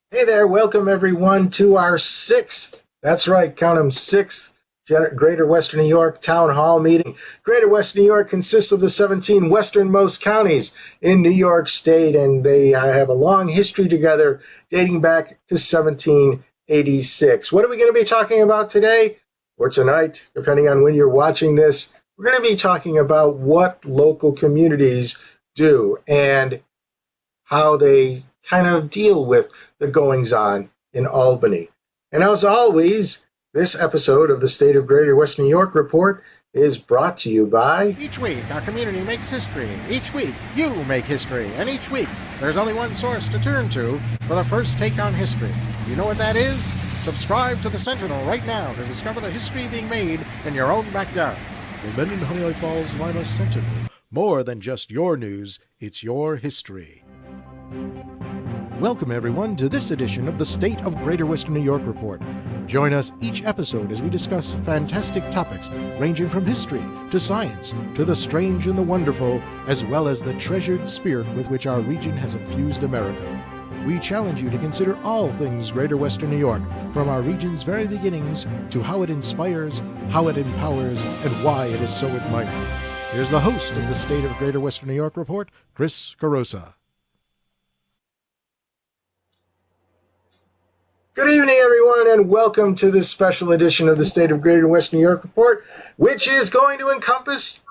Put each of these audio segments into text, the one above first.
Hey there, welcome everyone to our sixth, that's right, count them, sixth Greater Western New York Town Hall meeting. Greater Western New York consists of the 17 westernmost counties in New York State, and they have a long history together dating back to 1786. What are we going to be talking about today or tonight, depending on when you're watching this? We're going to be talking about what local communities do and how they kind of deal with the goings on in Albany. And as always, this episode of the State of Greater Western New York Report is brought to you by. Each week, our community makes history. Each week, you make history. And each week, there's only one source to turn to for the first take on history. You know what that is? Subscribe to the Sentinel right now to discover the history being made in your own backyard. The Mendon Honeoye Falls Lima Sentinel. More than just your news, it's your history. Welcome, everyone, to this edition of the State of Greater Western New York Report. Join us each episode as we discuss fantastic topics ranging from history to science to the strange and the wonderful, as well as the treasured spirit with which our region has infused America. We challenge you to consider all things Greater Western New York, from our region's very beginnings to how it inspires, how it empowers, and why it is so admired. Here's the host of the State of Greater Western New York Report, Chris Carosa. Good evening, everyone, and welcome to this special edition of the State of Greater Western New York Report, which is going to encompass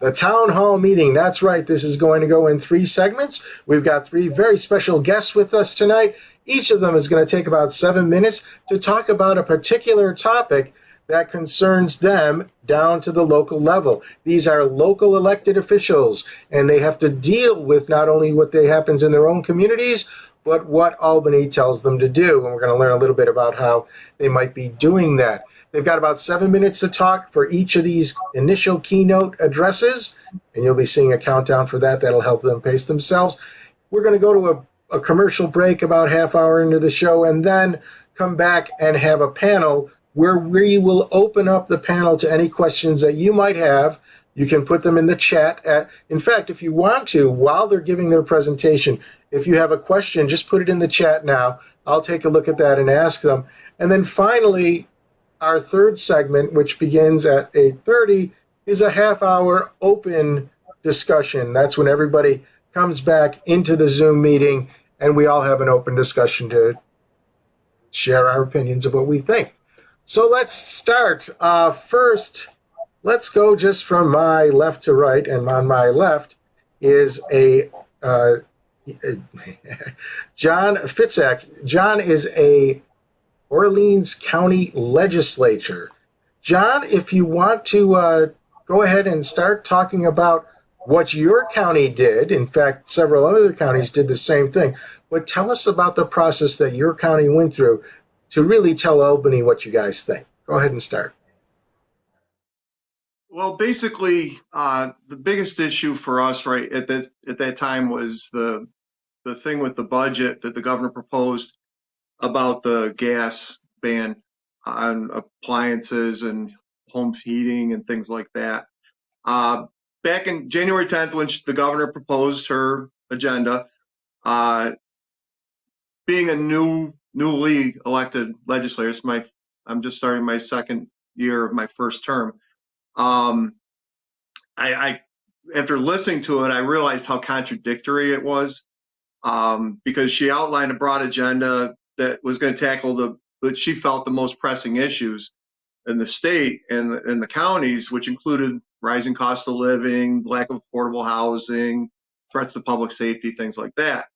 the town hall meeting. That's right, this is going to go in 3 segments. We've got 3 very special guests with us tonight. Each of them is going to take about 7 minutes to talk about a particular topic that concerns them down to the local level. These are local elected officials, and they have to deal with not only what happens in their own communities, but what Albany tells them to do. And we're going to learn a little bit about how they might be doing that. They've got about 7 minutes to talk for each of these initial keynote addresses, and you'll be seeing a countdown for that. That'll help them pace themselves. We're going to go to a commercial break about half hour into the show, and then come back and have a panel where we will open up the panel to any questions that you might have. You can put them in the chat. In fact, if you want to, while they're giving their presentation, if you have a question, just put it in the chat now. I'll take a look at that and ask them. And then finally, our third segment, which begins at 8:30, is a half-hour open discussion. That's when everybody comes back into the Zoom meeting, and we all have an open discussion to share our opinions of what we think. So let's start. First, let's go just from my left to right, and on my left is John Fitzek. John is a Orleans County legislator. John, if you want to go ahead and start talking about what your county did. In fact, several other counties did the same thing. But tell us about the process that your county went through to really tell Albany what you guys think. Go ahead and start. Well, basically, the biggest issue for us right at that time was the thing with the budget that the governor proposed about the gas ban on appliances and home heating and things like that. Back in January 10th, when the governor proposed her agenda, being a newly elected legislator, I'm just starting my second year of my first term. I after listening to it, I realized how contradictory it was, because she outlined a broad agenda that was going to tackle what she felt the most pressing issues in the state and the counties, which included rising cost of living, lack of affordable housing, threats to public safety, things like that.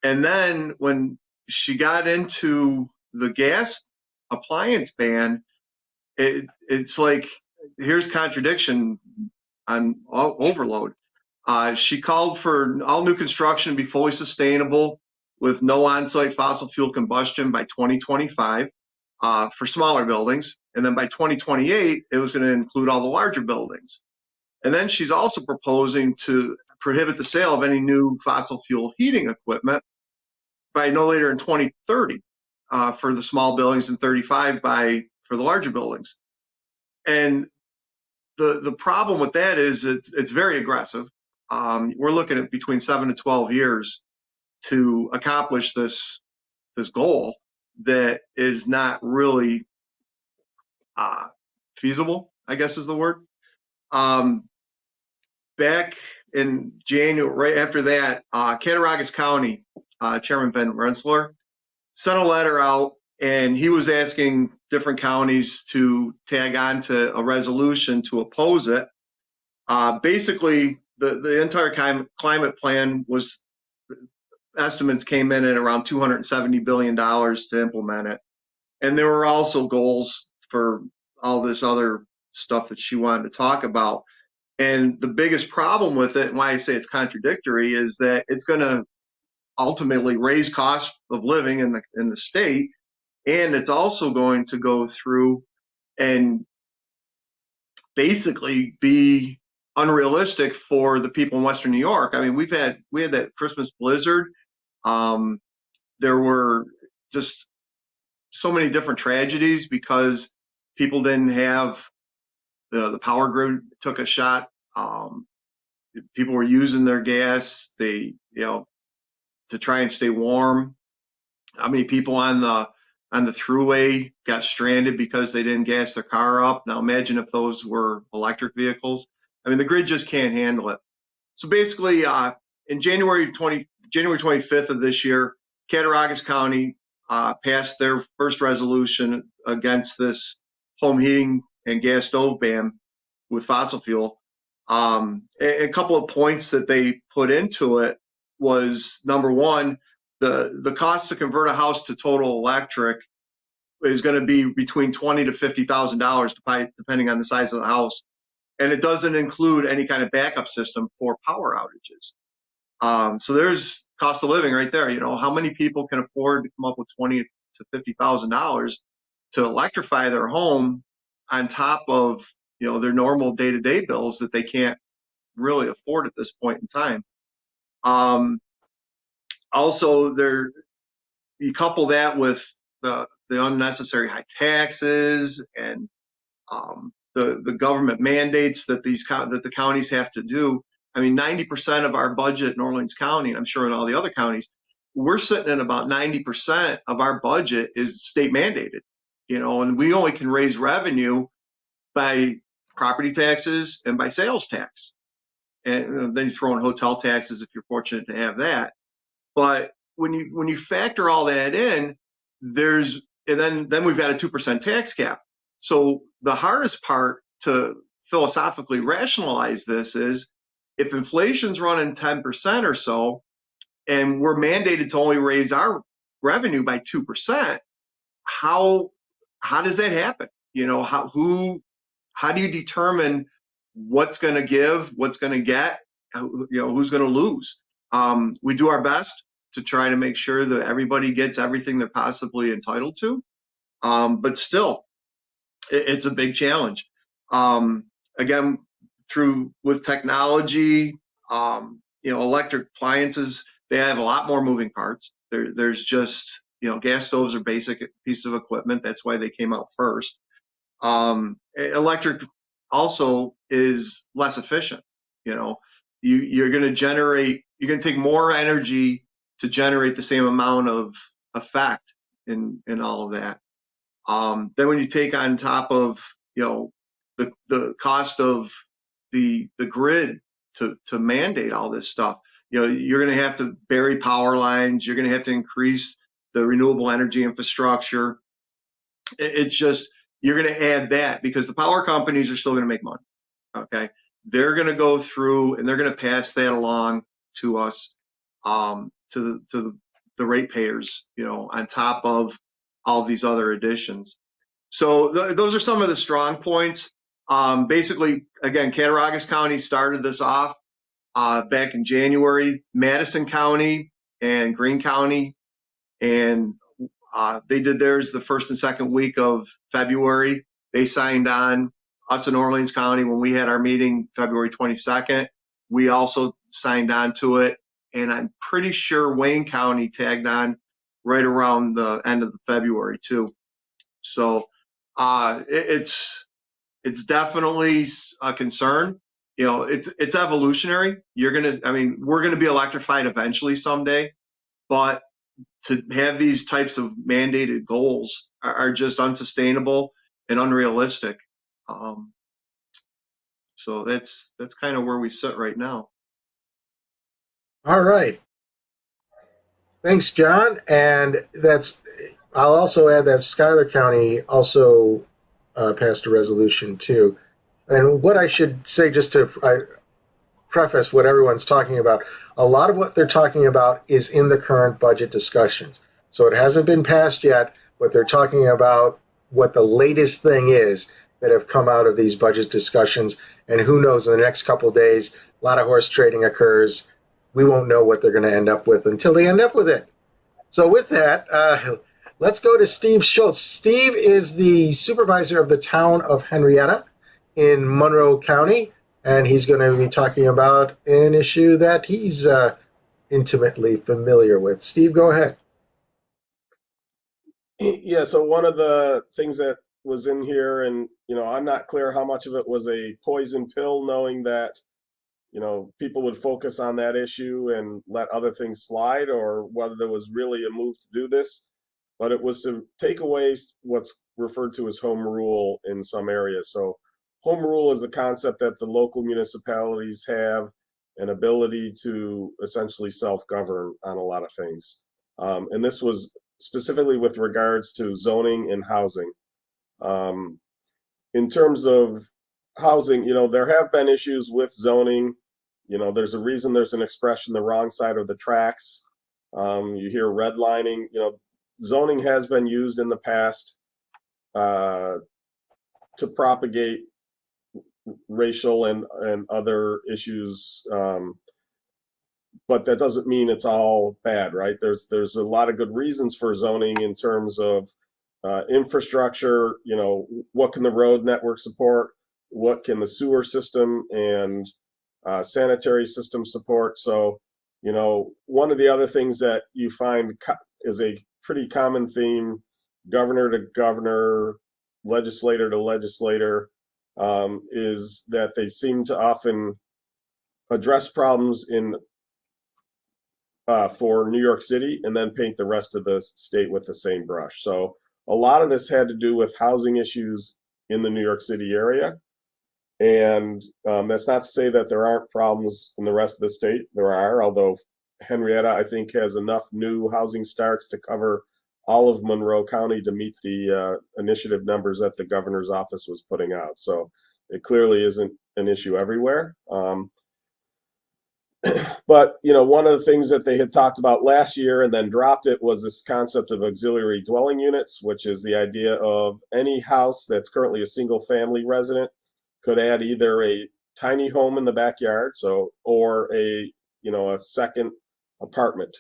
And then when she got into the gas appliance ban, it's like, here's contradiction on overload. She called for all new construction to be fully sustainable with no on-site fossil fuel combustion by 2025 for smaller buildings. And then by 2028, it was going to include all the larger buildings. And then she's also proposing to prohibit the sale of any new fossil fuel heating equipment by no later than 2030 for the small buildings and 35 for the larger buildings. And the problem with that is it's very aggressive. We're looking at between 7 to 12 years to accomplish this this goal that is not really feasible, I guess is the word. Back in January, right after that, Cattaraugus County Chairman Van Rensselaer sent a letter out, and he was asking different counties to tag on to a resolution to oppose it. Basically, the entire climate plan was, estimates came in at around $270 billion to implement it. And there were also goals for all this other stuff that she wanted to talk about. And the biggest problem with it, and why I say it's contradictory, is that it's going to ultimately raise costs of living in the state, and it's also going to go through and basically be unrealistic for the people in Western New York. I mean, we had that Christmas blizzard. There were just so many different tragedies because people didn't have the power grid took a shot. People were using their gas, to try and stay warm. How many people on the thruway got stranded because they didn't gas their car up? Now imagine if those were electric vehicles. I mean, the grid just can't handle it. So basically, in January 25th of this year, Cattaraugus County passed their first resolution against this home heating and gas stove ban with fossil fuel. A couple of points that they put into it was, number one, the cost to convert a house to total electric is going to be between $20,000 to $50,000 depending on the size of the house, and it doesn't include any kind of backup system for power outages. So there's cost of living right there. How many people can afford to come up with $20,000 to $50,000 to electrify their home on top of their normal day-to-day bills that they can't really afford at this point in time? Also, you couple that with the unnecessary high taxes and the government mandates that the counties have to do. I mean, 90% of our budget in Orleans County, and I'm sure in all the other counties, we're sitting at about 90% of our budget is state mandated, and we only can raise revenue by property taxes and by sales tax. And then you throw in hotel taxes if you're fortunate to have that. But when you factor all that in, then we've got a 2% tax cap. So the hardest part to philosophically rationalize this is, if inflation's running 10% or so, and we're mandated to only raise our revenue by 2%, how does that happen? How do you determine what's going to give, what's going to get, who's going to lose? We do our best to try to make sure that everybody gets everything they're possibly entitled to, but still, it's a big challenge. Again, with technology, electric appliances, they have a lot more moving parts. There's just, gas stoves are basic piece of equipment. That's why they came out first. Electric also is less efficient. You're going to take more energy to generate the same amount of effect in all of that. Then when you take on top of, the cost of the grid to mandate all this stuff, you're going to have to bury power lines. You're going to have to increase the renewable energy infrastructure. It's just, you're going to add that because the power companies are still going to make money. Okay. They're going to go through and they're going to pass that along to us, to the ratepayers, on top of all of these other additions. So those are some of the strong points. Basically, again, Cattaraugus County started this off back in January. Madison County and Greene County, and they did theirs the first and second week of February. They signed on. Us in Orleans County, when we had our meeting February 22nd, we also signed on to it. And I'm pretty sure Wayne County tagged on right around the end of February too. So it's definitely a concern. It's evolutionary. We're going to be electrified eventually someday, but to have these types of mandated goals are just unsustainable and unrealistic. So that's kind of where we sit right now. All right. Thanks, John. And I'll also add that Schuyler County also passed a resolution too. And what I should say, just to preface what everyone's talking about, a lot of what they're talking about is in the current budget discussions. So it hasn't been passed yet, but they're talking about what the latest thing is that have come out of these budget discussions. And who knows, in the next couple of days, a lot of horse trading occurs. We won't know what they're going to end up with until they end up with it. So with that, let's go to Steve Schultz. Steve is the supervisor of the town of Henrietta in Monroe County, and he's going to be talking about an issue that he's intimately familiar with. Steve, go ahead. Yeah, so one of the things that was in here, and I'm not clear how much of it was a poison pill, knowing that people would focus on that issue and let other things slide, or whether there was really a move to do this. But it was to take away what's referred to as home rule in some areas. So home rule is the concept that the local municipalities have an ability to essentially self-govern on a lot of things. And this was specifically with regards to zoning and housing. In terms of housing, there have been issues with zoning. There's a reason there's an expression, the wrong side of the tracks. You hear redlining. Zoning has been used in the past to propagate racial and other issues, but that doesn't mean it's all bad, right? There's a lot of good reasons for zoning in terms of infrastructure. What can the road network support? What can the sewer system and sanitary system support? So, one of the other things that you find is a pretty common theme, governor to governor, legislator to legislator, is that they seem to often address problems for New York City and then paint the rest of the state with the same brush. So a lot of this had to do with housing issues in the New York City area. And that's not to say that there aren't problems in the rest of the state. There are, although Henrietta, I think, has enough new housing starts to cover all of Monroe County to meet the initiative numbers that the governor's office was putting out. So it clearly isn't an issue everywhere. But, one of the things that they had talked about last year and then dropped it was this concept of auxiliary dwelling units, which is the idea of any house that's currently a single family resident could add either a tiny home in the backyard, or a second apartment.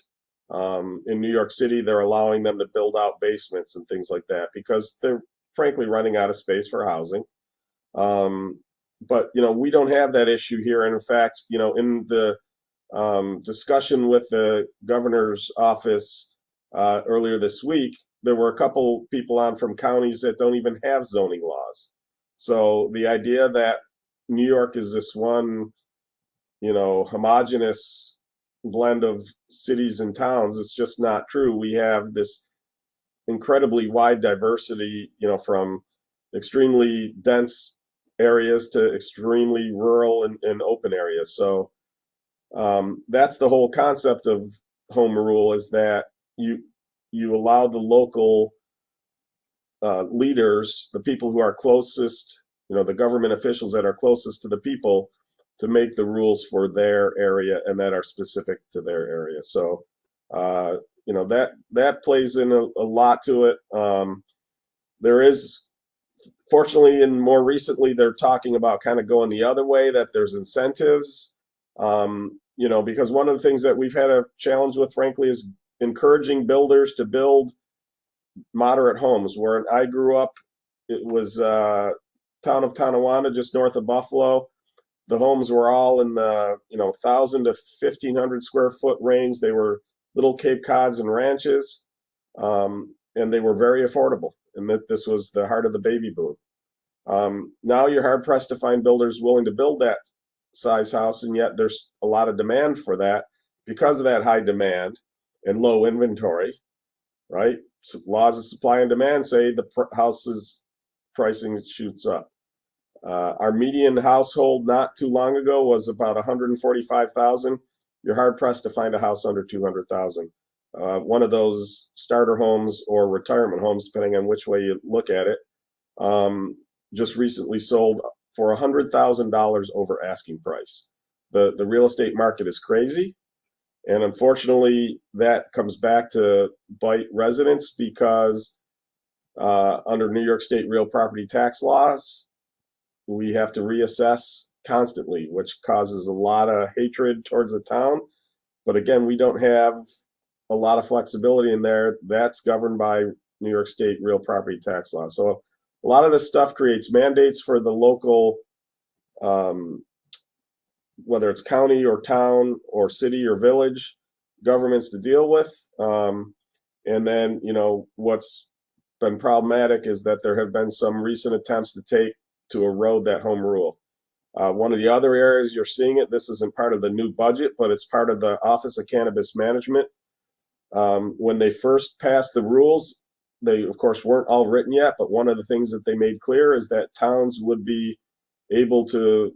In New York City, they're allowing them to build out basements and things like that because they're frankly running out of space for housing. But we don't have that issue here. And in fact, in the discussion with the governor's office earlier this week, there were a couple people on from counties that don't even have zoning laws. So the idea that New York is this one, homogenous blend of cities and towns, it's just not true. We have this incredibly wide diversity, from extremely dense areas to extremely rural and open areas. So that's the whole concept of home rule, is that you allow the local leaders, the people who are closest, the government officials that are closest to the people, to make the rules for their area and that are specific to their area. So, that plays in a lot to it. There is, fortunately, and more recently, they're talking about kind of going the other way, that there's incentives, because one of the things that we've had a challenge with, frankly, is encouraging builders to build moderate homes. Where I grew up, it was town of Tonawanda, just north of Buffalo. The homes were all in the 1,000 to 1,500 square foot range. They were little Cape Cods and ranches, and they were very affordable. And that this was the heart of the baby boom. Now you're hard pressed to find builders willing to build that size house, and yet there's a lot of demand for that because of that high demand and low inventory. right? So laws of supply and demand say the house's pricing shoots up. Our median household not too long ago was about 145,000. You're hard pressed to find a house under 200,000. One of those starter homes or retirement homes, depending on which way you look at it, just recently sold for $100,000 over asking price. The real estate market is crazy, and unfortunately, that comes back to bite residents because under New York State real property tax laws, we have to reassess constantly, which causes a lot of hatred towards the town. But again, we don't have a lot of flexibility in there. That's governed by New York State real property tax law. So a lot of this stuff creates mandates for the local, whether it's county or town or city or village governments to deal with. And then, what's been problematic is that there have been some recent attempts to erode that home rule. One of the other areas you're seeing it, this isn't part of the new budget, but it's part of the Office of Cannabis Management. When they first passed the rules, they, of course, weren't all written yet, but one of the things that they made clear is that towns would be able to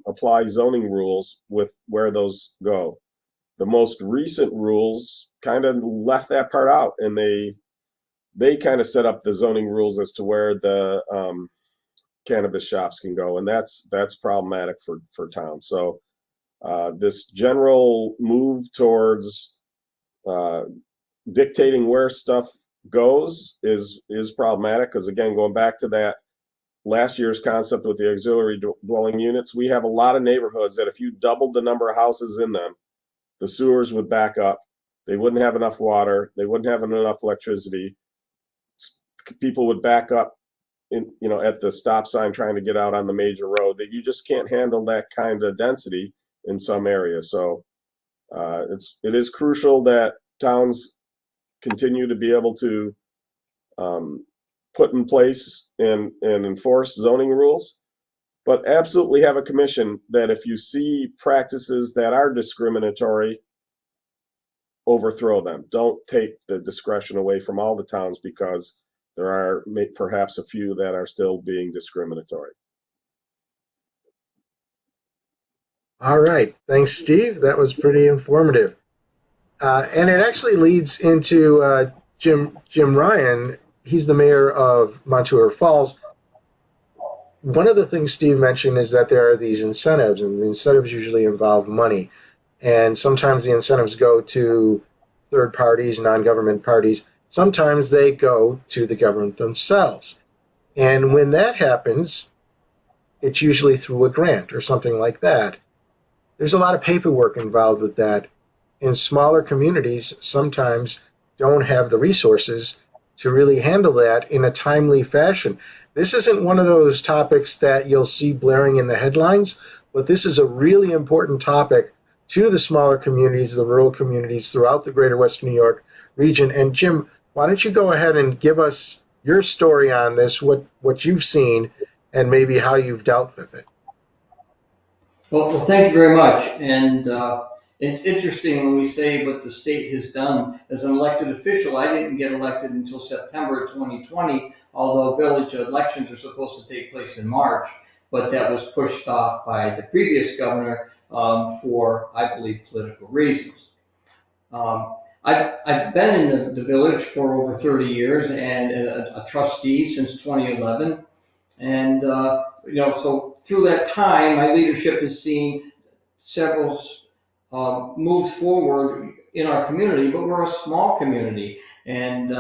apply zoning rules with where those go. The most recent rules kind of left that part out, and they kind of set up the zoning rules as to where the cannabis shops can go, and that's problematic for towns. So this general move towards dictating where stuff goes is problematic, because again, going back to that last year's concept with the auxiliary dwelling units, we have a lot of neighborhoods that if you doubled the number of houses in them, the sewers would back up, they wouldn't have enough water, they wouldn't have enough electricity, people would back up at the stop sign trying to get out on the major road. That you just can't handle that kind of density in some areas. So it is crucial that towns continue to be able to put in place and enforce zoning rules, but absolutely have a commission that if you see practices that are discriminatory, overthrow them. Don't take the discretion away from all the towns, because there are perhaps a few that are still being discriminatory. All right. Thanks, Steve. That was pretty informative. And it actually leads into Jim Ryan. He's the mayor of Montour Falls. One of the things Steve mentioned is that there are these incentives, and the incentives usually involve money. And sometimes the incentives go to third parties, non-government parties. Sometimes they go to the government themselves. And when that happens, it's usually through a grant or something like that. There's a lot of paperwork involved with that. And smaller communities sometimes don't have the resources to really handle that in a timely fashion. This isn't one of those topics that you'll see blaring in the headlines, but this is a really important topic to the smaller communities, the rural communities throughout the greater Western New York region. And Jim, why don't you go ahead and give us your story on this, what you've seen, and maybe how you've dealt with it. Well, thank you very much. And it's interesting when we say what the state has done. As an elected official, I didn't get elected until September 2020, although village elections are supposed to take place in March, but that was pushed off by the previous governor for, I believe, political reasons. I've been in the village for over 30 years and a trustee since 2011. And, so through that time, my leadership has seen several moves forward in our community, but we're a small community, and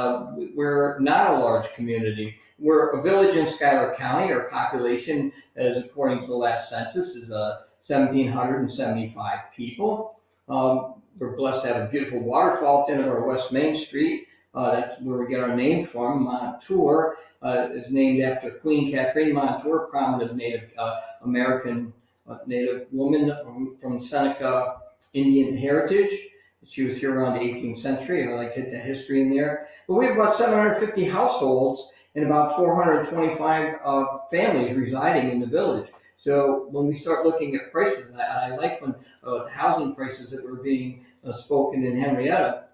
we're not a large community. We're a village in Schuyler County. Our population, as according to the last census, is 1,775 people. We're blessed to have a beautiful waterfall at the end of our West Main Street. That's where we get our name from. Montour is named after Queen Catherine Montour, prominent Native American Native woman from Seneca Indian heritage. She was here around the 18th century. I like to get that history in there. But we have about 750 households and about 425 families residing in the village. So when we start looking at prices, I like when the housing prices that were being spoken in Henrietta,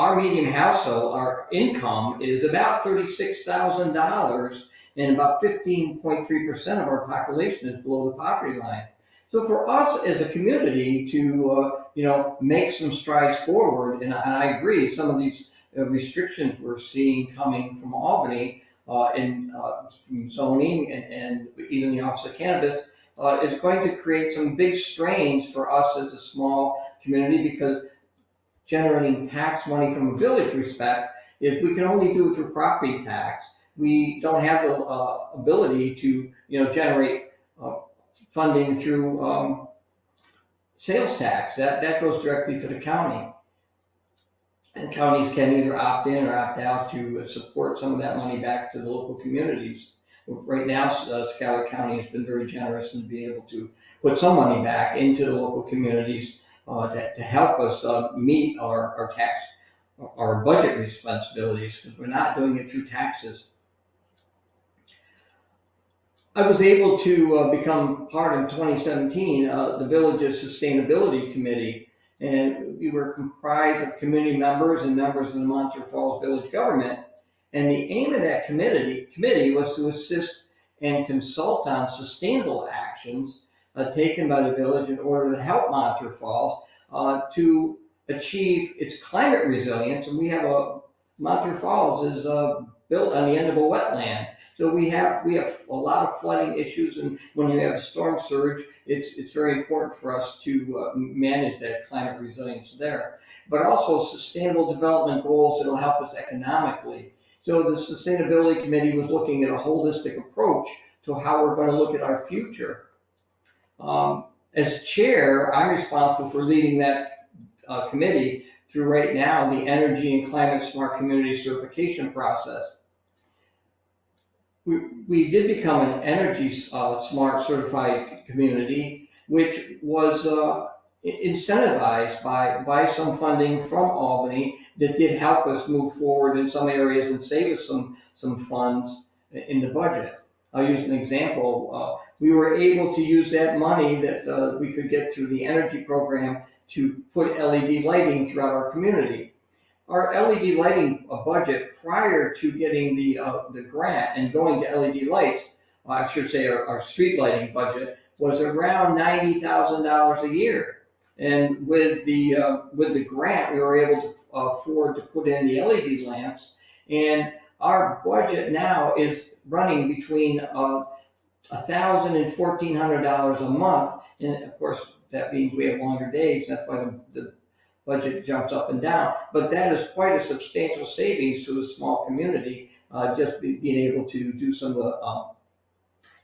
our median household, our income is about $36,000, and about 15.3% of our population is below the poverty line. So for us as a community to, make some strides forward, and I agree, some of these restrictions we're seeing coming from Albany from zoning and even the Office of Cannabis is going to create some big strains for us as a small community, because generating tax money from a village respect is we can only do it through property tax. We don't have the ability to, generate funding through sales tax. That goes directly to the county. And counties can either opt in or opt out to support some of that money back to the local communities. Right now, Schuyler County has been very generous in being able to put some money back into the local communities to help us meet our budget responsibilities, because we're not doing it through taxes. I was able to become part in 2017 the village's sustainability committee, and we were comprised of community members and members of the Montour Falls village government. And the aim of that committee was to assist and consult on sustainable actions taken by the village in order to help Montour Falls to achieve its climate resilience. And we have Montour Falls is built on the end of a wetland. So we have a lot of flooding issues, and when you have a storm surge, it's very important for us to manage that climate resilience there. But also sustainable development goals that'll help us economically. So the Sustainability Committee was looking at a holistic approach to how we're going to look at our future. As chair, I'm responsible for leading that committee through right now the Energy and Climate Smart Community Certification process. We did become an Energy Smart Certified Community, which was incentivized by some funding from Albany that did help us move forward in some areas and save us some funds in the budget. I'll use an example. We were able to use that money that we could get through the energy program to put LED lighting throughout our community. Our LED lighting budget prior to getting the grant and going to LED lights, I should say our street lighting budget was around $90,000 a year. And with the grant, we were able to afford to put in the LED lamps, and our budget now is running between $1,000 and $1,400 a month. And of course, that means we have longer days. That's why the budget jumps up and down. But that is quite a substantial savings to a small community, just being able to do some of the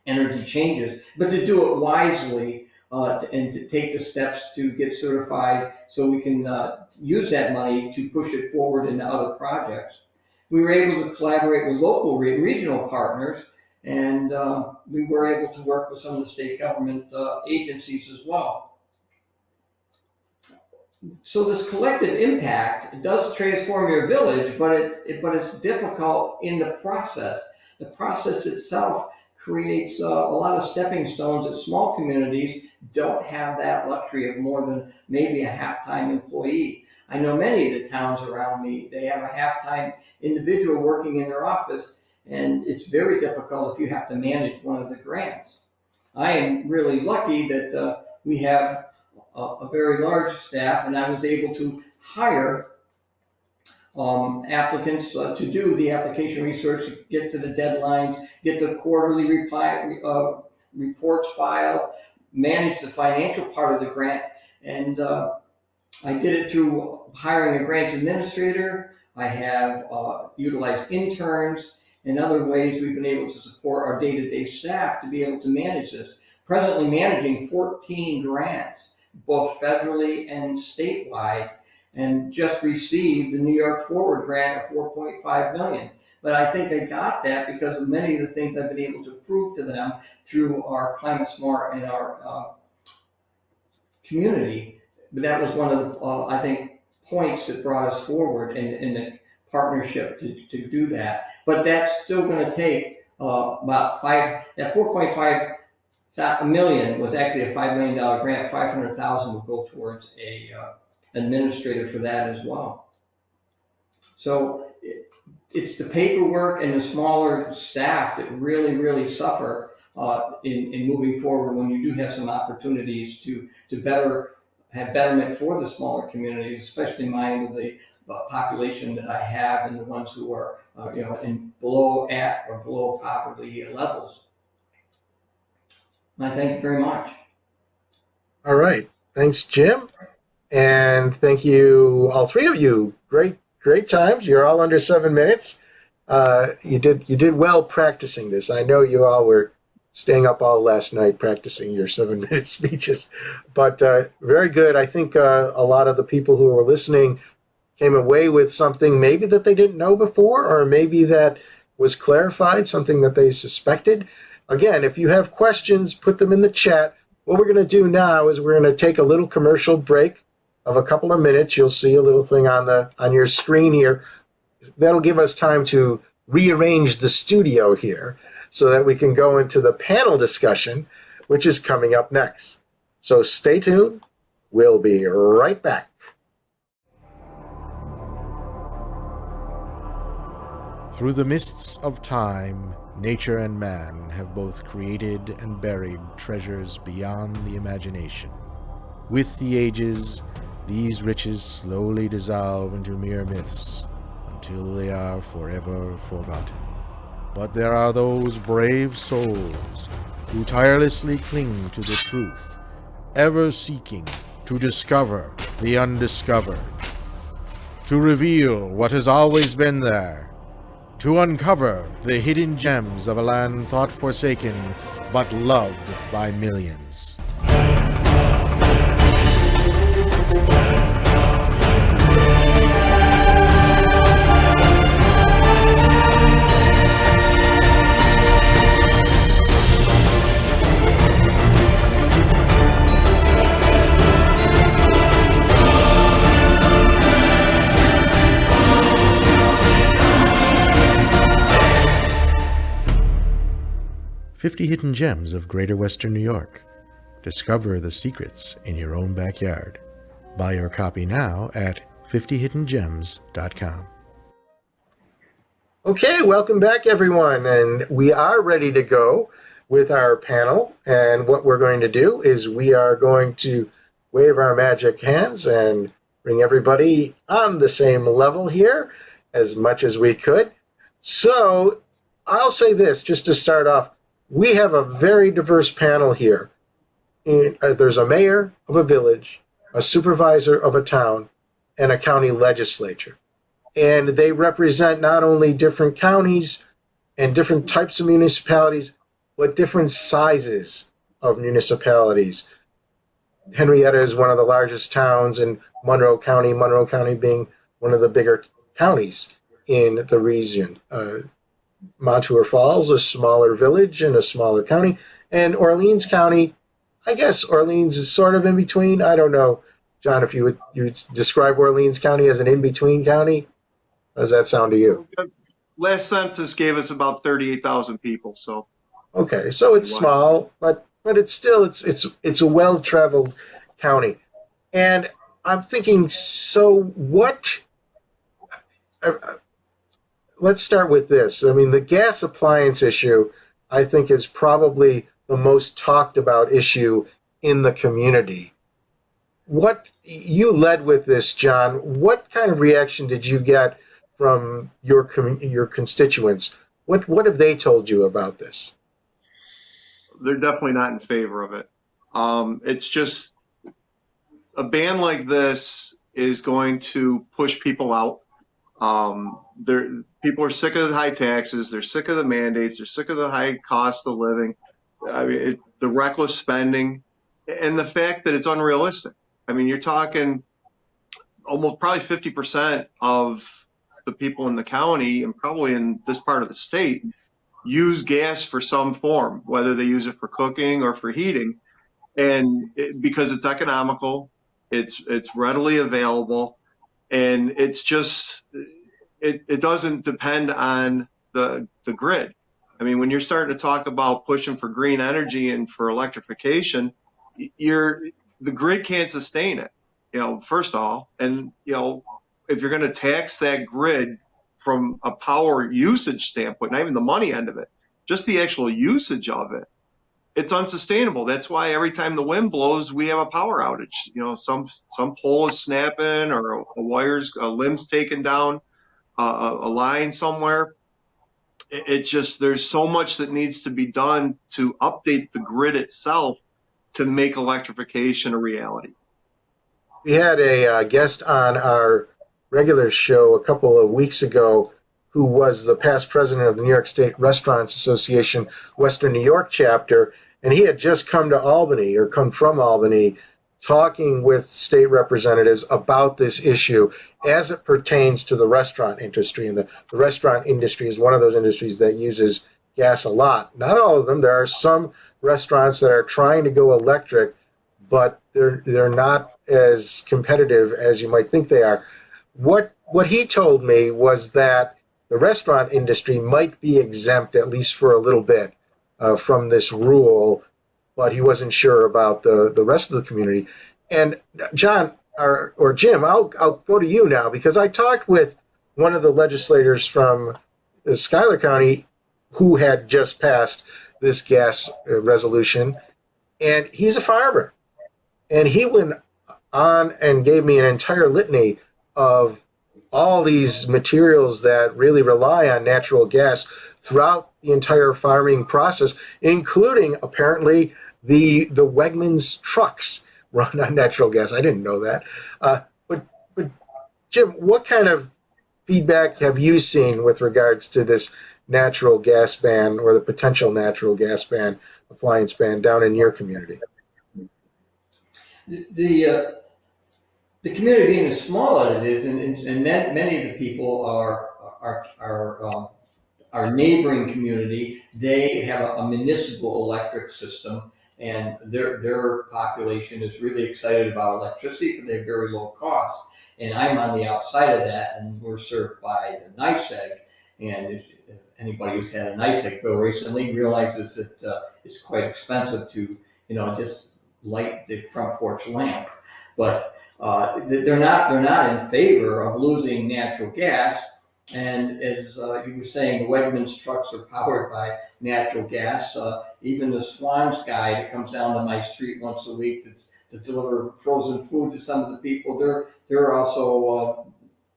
energy changes, but to do it wisely and to take the steps to get certified so we can use that money to push it forward into other projects. We were able to collaborate with local regional partners, and we were able to work with some of the state government agencies as well. So this collective impact does transform your village, but it's difficult in the process. The process itself creates a lot of stepping stones that small communities don't have that luxury of more than maybe a half-time employee. I know many of the towns around me, they have a half-time individual working in their office, and it's very difficult if you have to manage one of the grants. I am really lucky that we have a very large staff, and I was able to hire applicants to do the application research, get to the deadlines, get the quarterly reports filed, manage the financial part of the grant, and I did it through hiring a grants administrator. I have utilized interns and other ways we've been able to support our day-to-day staff to be able to manage this. Presently managing 14 grants, both federally and statewide, and just received the New York Forward grant of $4.5 million. But I think I got that because of many of the things I've been able to prove to them through our Climate Smart and our community. But that was one of the, I think, points that brought us forward in the partnership to do that. But that's still going to take about that $4.5 million was actually a $5 million grant. $500,000 will go towards a administrator for that as well. So it's the paperwork and the smaller staff that really suffer in moving forward when you do have some opportunities to better have betterment for the smaller communities, especially mine with the population that I have and the ones who are in at or below poverty levels. And I thank you very much. All right. Thanks, Jim. And thank you, all three of you. Great times. You're all under 7 minutes. You did well practicing this. I know you all were staying up all last night practicing your 7-minute speeches, but very good. I think a lot of the people who were listening came away with something maybe that they didn't know before, or maybe that was clarified, something that they suspected. Again, if you have questions, put them in the chat. What we're going to do now is we're going to take a little commercial break of a couple of minutes. You'll see a little thing on your screen here. That'll give us time to rearrange the studio here so that we can go into the panel discussion, which is coming up next. So stay tuned. We'll be right back. Through the mists of time, nature and man have both created and buried treasures beyond the imagination. With the ages, these riches slowly dissolve into mere myths until they are forever forgotten. But there are those brave souls who tirelessly cling to the truth, ever seeking to discover the undiscovered, to reveal what has always been there, to uncover the hidden gems of a land thought forsaken but loved by millions. 50 Hidden Gems of Greater Western New York. Discover the secrets in your own backyard. Buy your copy now at 50hiddengems.com. Okay, welcome back, everyone. And we are ready to go with our panel. And what we're going to do is we are going to wave our magic hands and bring everybody on the same level here as much as we could. So I'll say this just to start off. We have a very diverse panel here. There's a mayor of a village, a supervisor of a town, and a county legislature. And they represent not only different counties and different types of municipalities, but different sizes of municipalities. Henrietta is one of the largest towns in Monroe County being one of the bigger counties in the region. Montour Falls, a smaller village in a smaller county, and Orleans County, I guess Orleans is sort of in between. I don't know, John, if you would describe Orleans County as an in-between county. How does that sound to you? Last census gave us about 38,000 people. So okay, so it's small, but it's still it's a well-traveled county, and I'm thinking. So what? Let's start with this. I mean, the gas appliance issue, I think, is probably the most talked about issue in the community. What you led with this, John? What kind of reaction did you get from your constituents? What have they told you about this? they're definitely not in favor of it. It's just a ban like this is going to push people out. People are sick of the high taxes. They're sick of the mandates. They're sick of the high cost of living. I mean, the reckless spending and the fact that it's unrealistic. I mean, you're talking almost probably 50% of the people in the county and probably in this part of the state use gas for some form, whether they use it for cooking or for heating. And because it's economical, it's readily available, and it's just, it doesn't depend on the grid. I mean, when you're starting to talk about pushing for green energy and for electrification, the grid can't sustain it, first of all. And, if you're going to tax that grid from a power usage standpoint, not even the money end of it, just the actual usage of it, it's unsustainable. That's why every time the wind blows, we have a power outage. You know, some pole is snapping, or a limb's taken down, a line somewhere. It's just, there's so much that needs to be done to update the grid itself to make electrification a reality. We had a guest on our regular show a couple of weeks ago who was the past president of the New York State Restaurants Association Western New York chapter, and he had just come to Albany, or come from Albany, talking with state representatives about this issue as it pertains to the restaurant industry. And the restaurant industry is one of those industries that uses gas a lot. Not all of them. There are some restaurants that are trying to go electric, but they're not as competitive as you might think they are. What he told me was that the restaurant industry might be exempt, at least for a little bit, from this rule, but he wasn't sure about the rest of the community. And John, or Jim, I'll go to you now, because I talked with one of the legislators from Schuyler County who had just passed this gas resolution, and he's a farmer. And he went on and gave me an entire litany of all these materials that really rely on natural gas throughout the entire farming process, including apparently the Wegmans trucks run on natural gas. I didn't know that. But Jim, what kind of feedback have you seen with regards to this natural gas ban, or the potential natural gas ban, appliance ban, down in your community? The community being as small as it is, and many of the people are our neighboring community, they have a municipal electric system, and their population is really excited about electricity because they have very low cost. And I'm on the outside of that, and we're served by the NYSEG. And if anybody who's had a NYSEG bill recently realizes that it's quite expensive to, just light the front porch lamp. But they're not in favor of losing natural gas. And as you were saying, the Wegmans trucks are powered by natural gas. Even the Swans guy that comes down to my street once a week to deliver frozen food to some of the people, they're also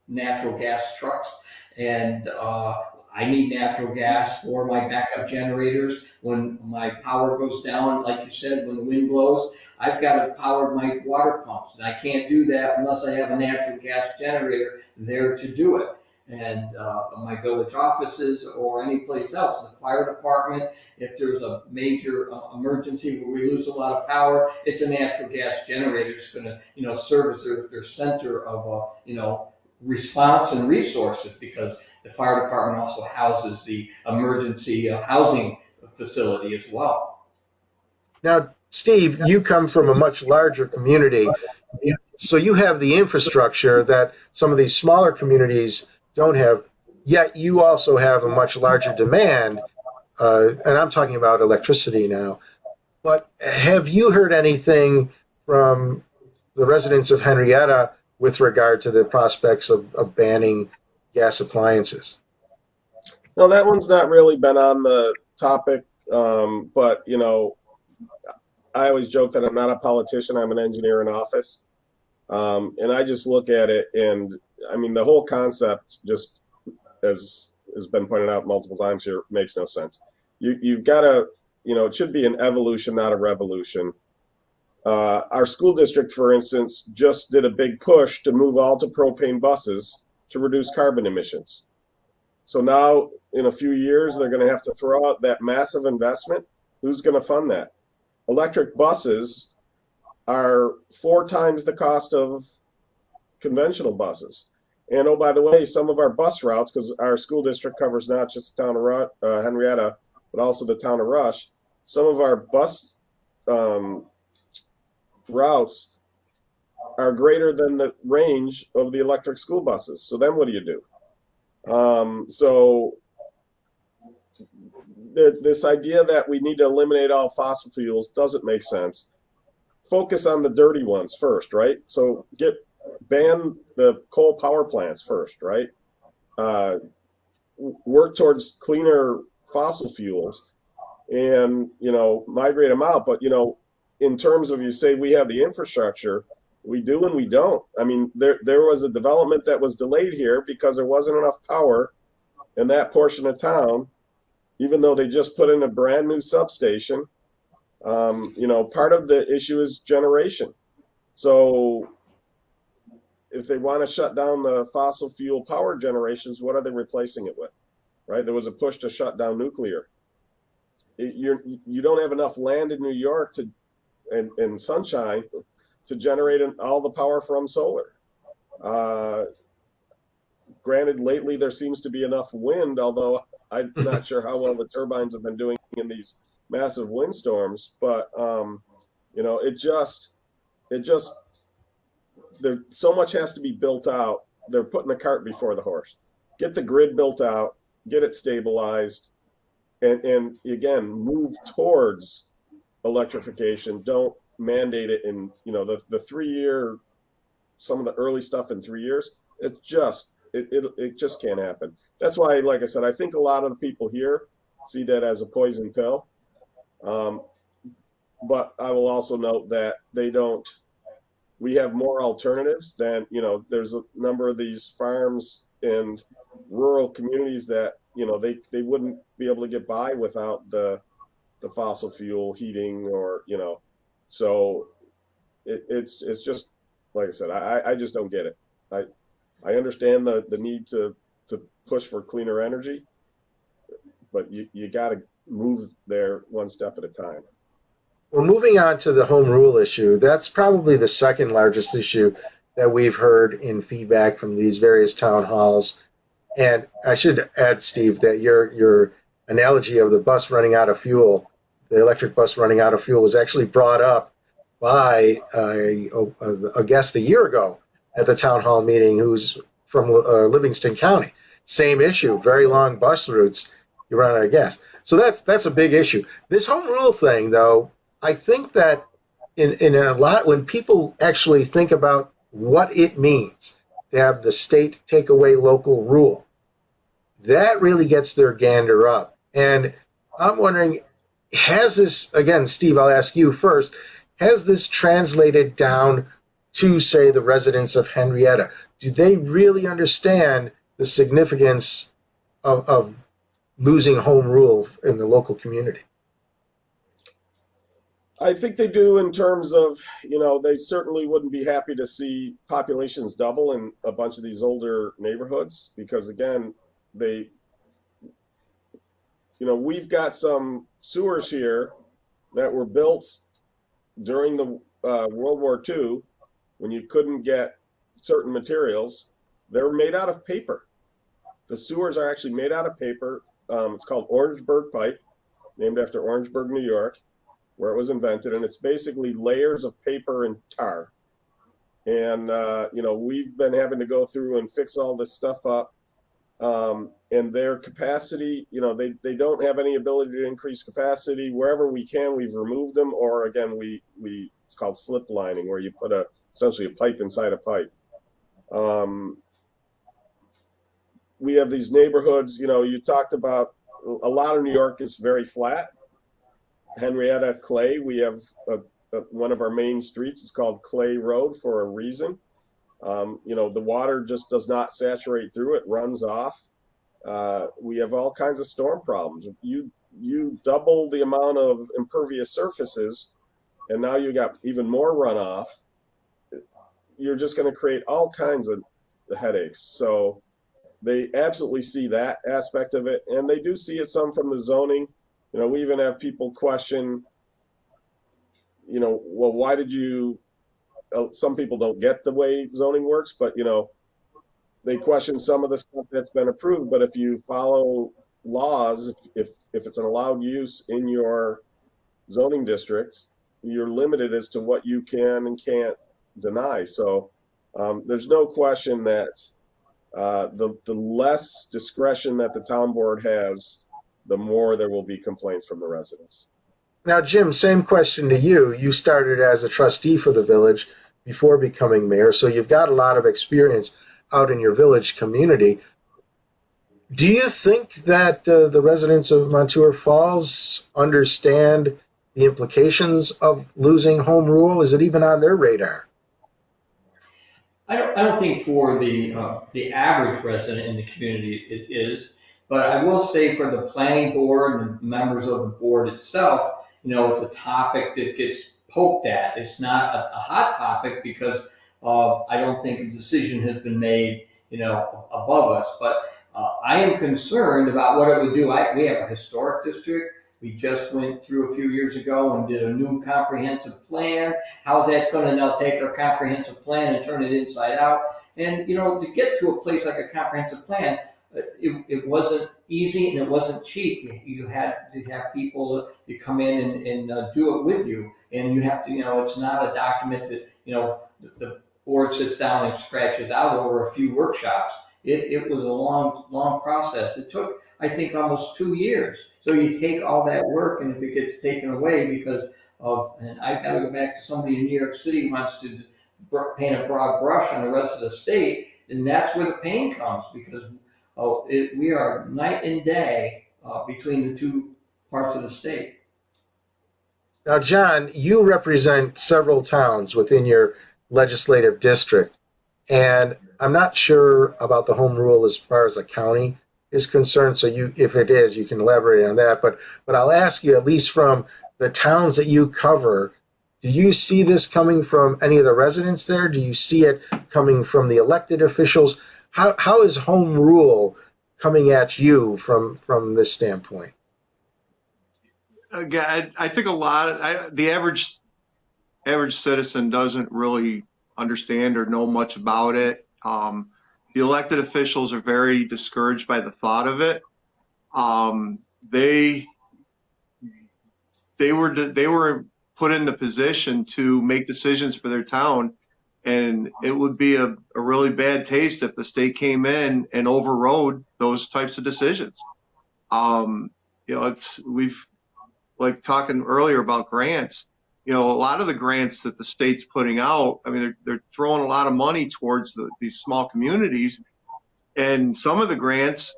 natural gas trucks. And I need natural gas for my backup generators when my power goes down. Like you said, when the wind blows, I've got to power my water pumps, and I can't do that unless I have a natural gas generator there to do it. And my village offices or any place else, the fire department, if there's a major emergency where we lose a lot of power, it's a natural gas generator that's going to, serve as their center of, response and resources, because the fire department also houses the emergency housing facility as well. Now, Steve, you come from a much larger community, so you have the infrastructure that some of these smaller communities don't have, yet you also have a much larger demand, and I'm talking about electricity now. But have you heard anything from the residents of Henrietta with regard to the prospects of banning gas appliances? No, that one's not really been on the topic, but, I always joke that I'm not a politician, I'm an engineer in office. And I just look at it, and I mean, the whole concept, just as has been pointed out multiple times here, makes no sense. You've got to, it should be an evolution, not a revolution. Our school district, for instance, just did a big push to move all to propane buses to reduce carbon emissions. So now, in a few years, they're going to have to throw out that massive investment. Who's going to fund that? Electric buses are 4 times the cost of conventional buses. And oh, by the way, some of our bus routes, because our school district covers not just the town of Henrietta, but also the town of Rush, some of our bus routes are greater than the range of the electric school buses. So then what do you do? So this idea that we need to eliminate all fossil fuels doesn't make sense. Focus on the dirty ones first, right? So get ban the coal power plants first, right? Work towards cleaner fossil fuels and, migrate them out. But, in terms of, you say we have the infrastructure, we do and we don't. I mean, there was a development that was delayed here because there wasn't enough power in that portion of town, even though they just put in a brand new substation. Part of the issue is generation. So if they want to shut down the fossil fuel power generations, what are they replacing it with? Right? There was a push to shut down nuclear. You don't have enough land in New York and sunshine to generate all the power from solar. Granted, lately there seems to be enough wind, although I'm not sure how well the turbines have been doing in these massive windstorms. But there so much has to be built out. They're putting the cart before the horse. Get the grid built out, get it stabilized, and again, move towards electrification. Don't mandate it in, the 3 year, some of the early stuff in 3 years. It just can't happen. That's why, like I said, I think a lot of the people here see that as a poison pill. But I will also note that we have more alternatives than, there's a number of these farms and rural communities that, they wouldn't be able to get by without the fossil fuel heating or, so it's just, like I said, I just don't get it. I understand the need to push for cleaner energy, but you got to move there one step at a time. Well, moving on to the home rule issue, that's probably the second largest issue that we've heard in feedback from these various town halls. And I should add, Steve, that your analogy of the bus running out of fuel, the electric bus running out of fuel, was actually brought up by a guest a year ago at the town hall meeting who's from Livingston County. Same issue, very long bus routes, you run out of gas. So that's a big issue. This home rule thing, though, I think that in a lot, when people actually think about what it means to have the state take away local rule, that really gets their gander up. And I'm wondering, has this, again, Steve, I'll ask you first, has this translated down to, say, the residents of Henrietta? Do they really understand the significance of losing home rule in the local community? I think they do, in terms of, they certainly wouldn't be happy to see populations double in a bunch of these older neighborhoods, because again, we've got some sewers here that were built during the World War II, when you couldn't get certain materials. They're made out of paper. The sewers are actually made out of paper. It's called Orangeburg pipe, named after Orangeburg, New York, where it was invented. And it's basically layers of paper and tar. And, we've been having to go through and fix all this stuff up. And their capacity, they don't have any ability to increase capacity. Wherever we can, we've removed them. Or again, it's called slip lining, where you put essentially a pipe inside a pipe. We have these neighborhoods, you talked about, a lot of New York is very flat. Henrietta, Clay, we have one of our main streets is called Clay Road for a reason. The water just does not saturate through it, runs off. We have all kinds of storm problems. You double the amount of impervious surfaces, and now you got even more runoff. You're just going to create all kinds of headaches. So they absolutely see that aspect of it, and they do see it some from the zoning. We even have people question, well, why did you? Some people don't get the way zoning works, but they question some of the stuff that's been approved. But if you follow laws, if it's an allowed use in your zoning district, you're limited as to what you can and can't deny. So there's no question that the less discretion that the town board has, the more there will be complaints from the residents. Now, Jim, same question to you. You started as a trustee for the village before becoming mayor, so you've got a lot of experience out in your village community. Do you think that the residents of Montour Falls understand the implications of losing home rule? Is it even on their radar? I don't think for the average resident in the community it is, but I will say for the planning board and members of the board itself, it's a topic that gets poked at. It's not a hot topic because I don't think a decision has been made, above us. But I am concerned about what it would do. We have a historic district. We just went through a few years ago and did a new comprehensive plan. How's that going to now take our comprehensive plan and turn it inside out? And, to get to a place like a comprehensive plan, it wasn't easy and it wasn't cheap. You had to have people to come in and do it with you. And you have to, it's not a document that, the board sits down and scratches out over a few workshops. It was a long process. It took, I think, almost 2 years. So you take all that work, and if it gets taken away because of, and I got to go back to somebody in New York City who wants to paint a broad brush on the rest of the state, and that's where the pain comes because we are night and day between the two parts of the state. Now, John, you represent several towns within your legislative district, and I'm not sure about the home rule as far as a county is concerned. So if it is, you can elaborate on that. But I'll ask you, at least from the towns that you cover, do you see this coming from any of the residents there? Do you see it coming from the elected officials? How is home rule coming at you from this standpoint? Again, I think the average citizen doesn't really understand or know much about it. The elected officials are very discouraged by the thought of it. They were put in the position to make decisions for their town, and it would be a really bad taste if the state came in and overrode those types of decisions. We've, like talking earlier about grants, a lot of the grants that the state's putting out, I mean, they're throwing a lot of money towards these small communities. And some of the grants,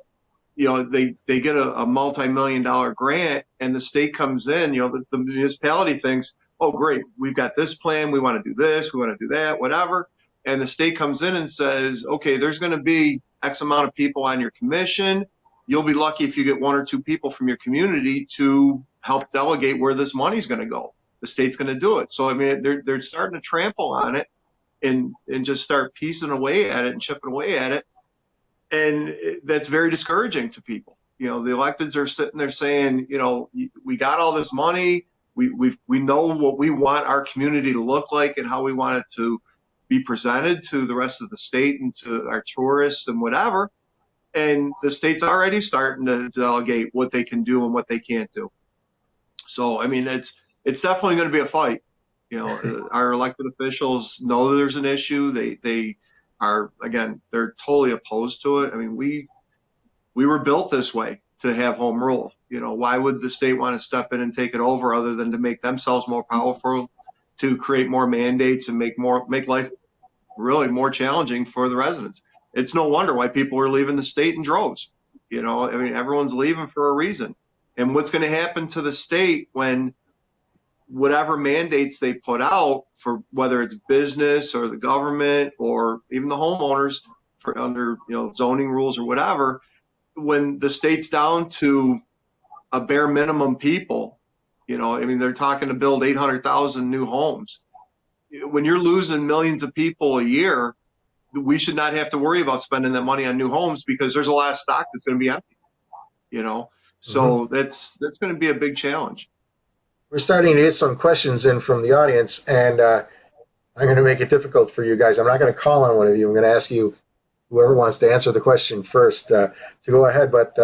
they get a multi-million-dollar grant and the state comes in, the municipality thinks, oh, great, we've got this plan, we want to do this, we want to do that, whatever. And the state comes in and says, okay, there's going to be X amount of people on your commission. You'll be lucky if you get 1 or 2 people from your community to help delegate where this money's going to go. The state's going to do it. So, I mean, they're starting to trample on it and just start piecing away at it and chipping away at it. And that's very discouraging to people. The electeds are sitting there saying, we got all this money. We know what we want our community to look like and how we want it to be presented to the rest of the state and to our tourists and whatever. And the state's already starting to delegate what they can do and what they can't do. So, I mean, it's definitely going to be a fight. Our elected officials know there's an issue. They are, again, they're totally opposed to it. I mean, we were built this way to have home rule. Why would the state want to step in and take it over other than to make themselves more powerful, to create more mandates and make life really more challenging for the residents? It's no wonder why people are leaving the state in droves. I mean, everyone's leaving for a reason. And what's going to happen to the state when whatever mandates they put out for whether it's business or the government or even the homeowners for under, zoning rules or whatever, when the state's down to a bare minimum people, I mean, they're talking to build 800,000 new homes. When you're losing millions of people a year, we should not have to worry about spending that money on new homes because there's a lot of stock that's going to be empty, So that's going to be a big challenge. We're starting to get some questions in from the audience, and I'm going to make it difficult for you guys. I'm not going to call on one of you. I'm going to ask you, whoever wants to answer the question first, to go ahead. But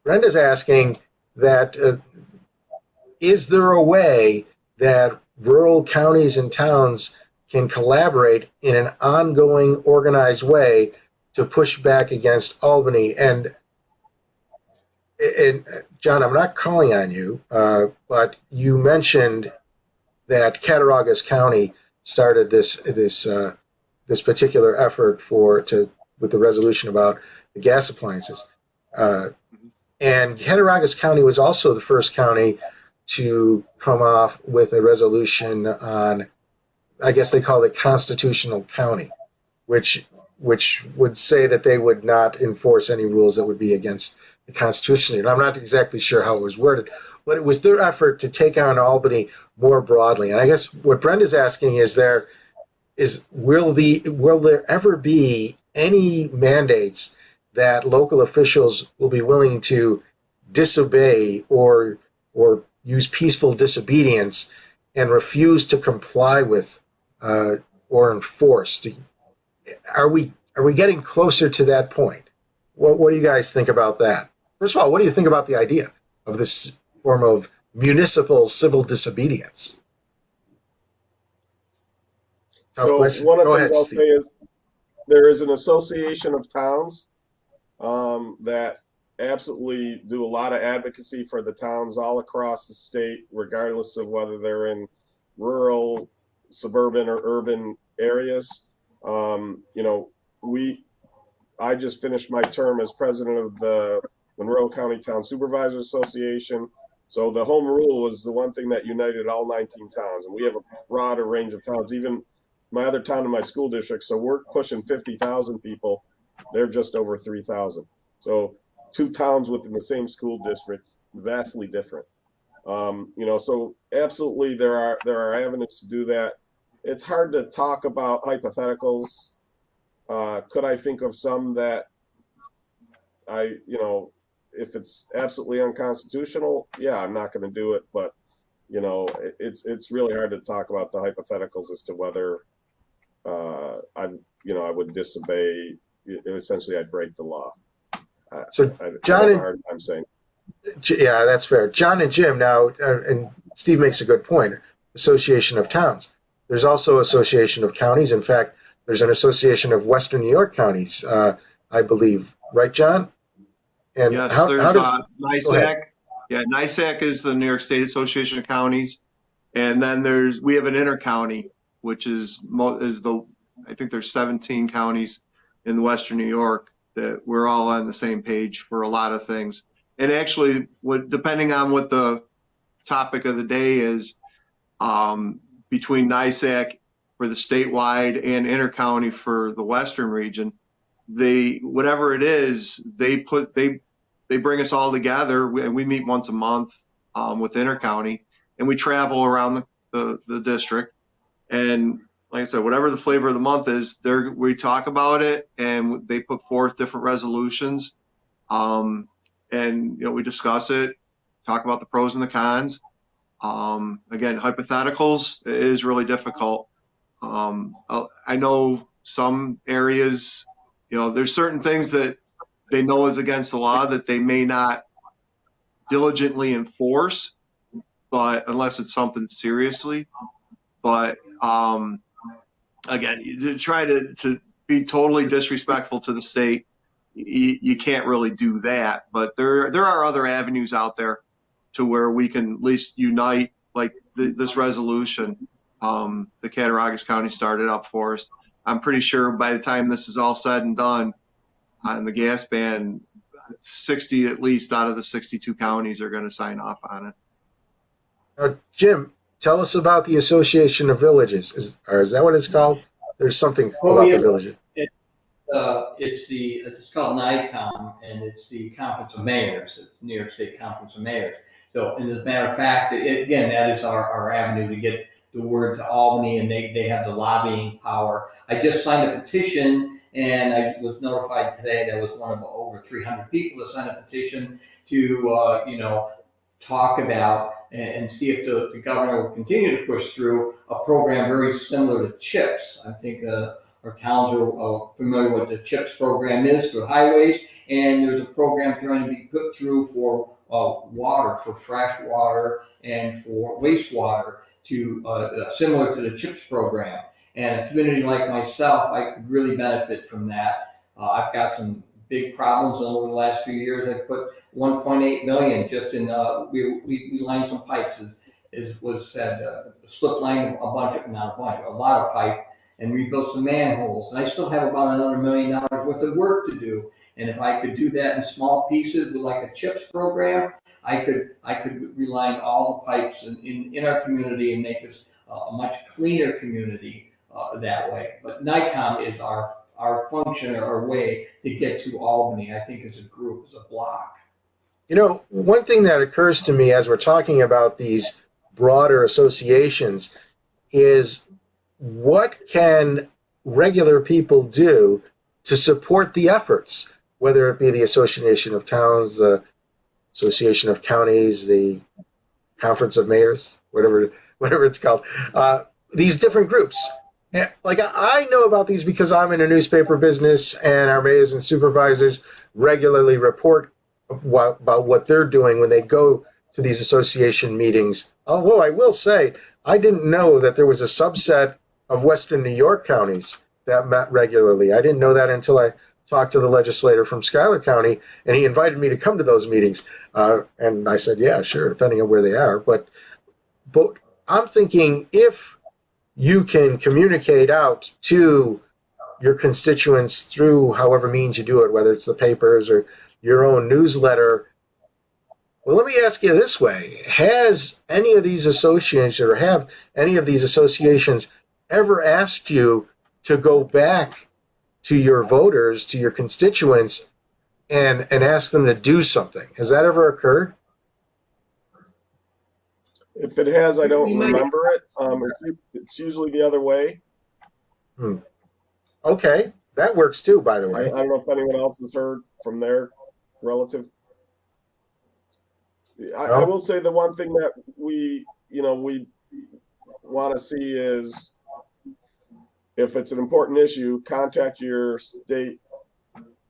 Brenda's asking that is there a way that rural counties and towns can collaborate in an ongoing, organized way to push back against Albany? And John, I'm not calling on you, but you mentioned that Cattaraugus County started this particular effort with the resolution about the gas appliances. And Cattaraugus County was also the first county to come off with a resolution on, I guess they call it constitutional county, which would say that they would not enforce any rules that would be against the Constitution. And I'm not exactly sure how it was worded, but it was their effort to take on Albany more broadly. And I guess what Brenda's asking is will there ever be any mandates that local officials will be willing to disobey or use peaceful disobedience and refuse to comply with or enforce? Are we getting closer to that point? What do you guys think about that? First of all, what do you think about the idea of this form of municipal civil disobedience? So one of the things I'll say is there is an association of towns that absolutely do a lot of advocacy for the towns all across the state, regardless of whether they're in rural, suburban, or urban areas. I just finished my term as president of the Monroe County Town Supervisors Association. So the home rule was the one thing that united all 19 towns. And we have a broader range of towns, even my other town in my school district. So we're pushing 50,000 people. They're just over 3,000. So two towns within the same school district, vastly different. So absolutely there are avenues to do that. It's hard to talk about hypotheticals. Could I think of some that if it's absolutely unconstitutional, yeah, I'm not going to do it. But, it's really hard to talk about the hypotheticals as to whether I would disobey. Essentially, I'd break the law. So John, I'm saying. Yeah, that's fair. John and Jim now, and Steve makes a good point. Association of towns. There's also association of counties. In fact, there's an association of Western New York counties, I believe. Right, John? And yes, how there's does NYSAC. Yeah, NYSAC is the New York State Association of Counties, and then we have an intercounty, which is I think there's 17 counties in Western New York that we're all on the same page for a lot of things. And actually, depending on what the topic of the day is, between NYSAC for the statewide and intercounty for the Western region, whatever it is, they bring us all together. We meet once a month with intercounty, and we travel around the district. And like I said, whatever the flavor of the month is, we talk about it, and they put forth different resolutions. And we discuss it, talk about the pros and the cons. Again, hypotheticals is really difficult. I know some areas, there's certain things that they know is against the law that they may not diligently enforce, but unless it's something seriously. But again, to try to be totally disrespectful to the state, you can't really do that. But there are other avenues out there to where we can at least unite, like this resolution the Cattaraugus County started up for us. I'm pretty sure by the time this is all said and done on the gas ban, 60 at least out of the 62 counties are going to sign off on it. Now, Jim, tell us about the Association of Villages. Is that what it's called? There's something about the villages. It's called NICOM, and it's the Conference of Mayors. It's New York State Conference of Mayors. So, and as a matter of fact, again, that is our avenue to get the word to Albany, and they have the lobbying power. I just signed a petition, and I was notified today that was one of over 300 people that signed a petition to, talk about and see if the governor will continue to push through a program very similar to CHIPS. I think our towns are familiar with what the CHIPS program is for highways, and there's a program trying to be put through for water, for fresh water and for wastewater, similar to the CHIPS program. And a community like myself, I could really benefit from that. I've got some big problems, and over the last few years, I put 1.8 million just in, we lined some pipes, was said, slip line a bunch of, not a bunch, a lot of pipe, and rebuilt some manholes. And I still have about another $1 million worth of work to do. And if I could do that in small pieces with like a CHIPS program, I could reline all the pipes in our community and make us a much cleaner community that way. But NICOM is our function or our way to get to Albany, I think, as a group, as a block. You know, one thing that occurs to me as we're talking about these broader associations is what can regular people do to support the efforts, whether it be the Association of Towns, the Association of Counties, the Conference of Mayors, whatever it's called, these different groups. Like I know about these because I'm in a newspaper business, and our mayors and supervisors regularly report about what they're doing when they go to these association meetings. Although I will say, I didn't know that there was a subset of Western New York counties that met regularly. I didn't know that until I talked to the legislator from Schuyler County, and he invited me to come to those meetings. And I said, yeah, sure, depending on where they are. But I'm thinking if you can communicate out to your constituents through however means you do it, whether it's the papers or your own newsletter. Well, let me ask you this way. Has any of these associations or have any of these associations ever asked you to go back to your voters, to your constituents, and ask them to do something? Has that ever occurred? If it has, I don't remember it. It's usually the other way. Okay, that works too, by the way. I don't know if anyone else has heard from their relative. I will say the one thing that we want to see is if it's an important issue, contact your state